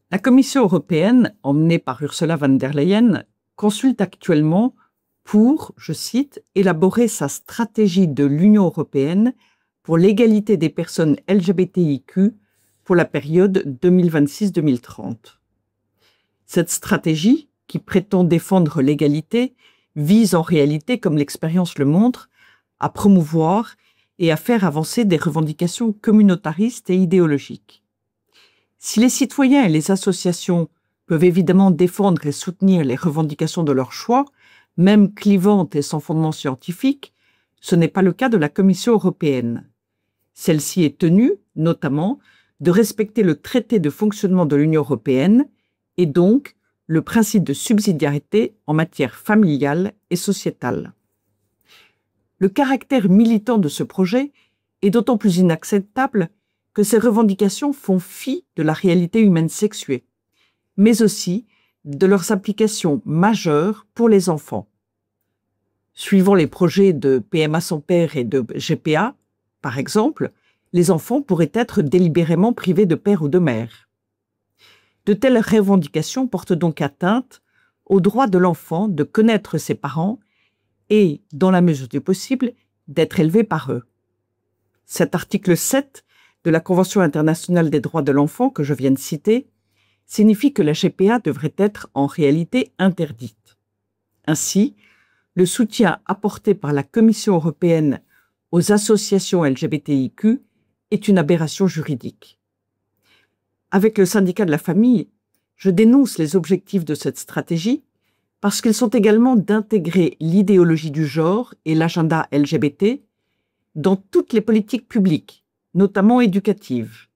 La Commission européenne, emmenée par Ursula von der Leyen, consulte actuellement pour, je cite, élaborer sa stratégie de l'Union européenne pour l'égalité des personnes LGBTIQ pour la période 2026-2030. Cette stratégie, qui prétend défendre l'égalité, vise en réalité, comme l'expérience le montre, à promouvoir et à faire avancer des revendications communautaristes et idéologiques. Si les citoyens et les associations peuvent évidemment défendre et soutenir les revendications de leur choix, même clivantes et sans fondement scientifique, ce n'est pas le cas de la Commission européenne. Celle-ci est tenue, notamment, de respecter le traité de fonctionnement de l'Union européenne et donc le principe de subsidiarité en matière familiale et sociétale. Le caractère militant de ce projet est d'autant plus inacceptable que ces revendications font fi de la réalité humaine sexuée, mais aussi de leurs applications majeures pour les enfants. Suivant les projets de PMA sans père et de GPA, par exemple, les enfants pourraient être délibérément privés de père ou de mère. De telles revendications portent donc atteinte au droit de l'enfant de connaître ses parents et, dans la mesure du possible, d'être élevé par eux. Cet article 7 de la Convention internationale des droits de l'enfant que je viens de citer signifie que la GPA devrait être en réalité interdite. Ainsi, le soutien apporté par la Commission européenne aux associations LGBTIQ est une aberration juridique. Avec le syndicat de la famille, je dénonce les objectifs de cette stratégie parce qu'ils sont également d'intégrer l'idéologie du genre et l'agenda LGBT dans toutes les politiques publiques, notamment éducatives.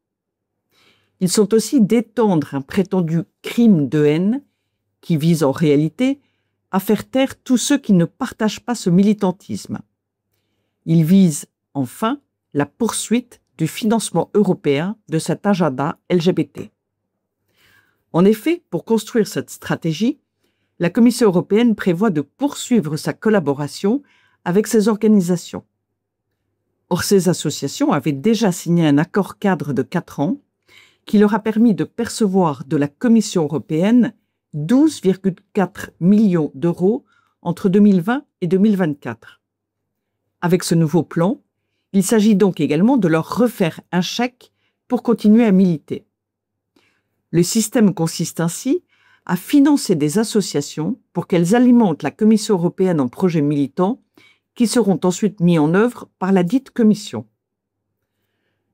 Ils sont aussi d'étendre un prétendu crime de haine qui vise en réalité à faire taire tous ceux qui ne partagent pas ce militantisme. Ils visent enfin la poursuite du financement européen de cet agenda LGBT. En effet, pour construire cette stratégie, la Commission européenne prévoit de poursuivre sa collaboration avec ces organisations. Or, ces associations avaient déjà signé un accord cadre de 4 ans qui leur a permis de percevoir de la Commission européenne 12,4 millions d'euros entre 2020 et 2024. Avec ce nouveau plan, il s'agit donc également de leur refaire un chèque pour continuer à militer. Le système consiste ainsi à financer des associations pour qu'elles alimentent la Commission européenne en projets militants qui seront ensuite mis en œuvre par la dite Commission.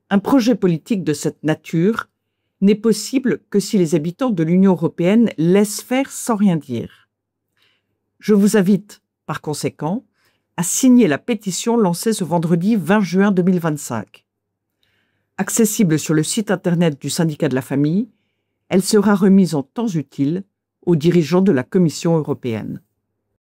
Un projet politique de cette nature n'est possible que si les habitants de l'Union européenne laissent faire sans rien dire. Je vous invite, par conséquent, à signer la pétition lancée ce vendredi 20 juin 2025. Accessible sur le site internet du syndicat de la famille, elle sera remise en temps utile aux dirigeants de la Commission européenne.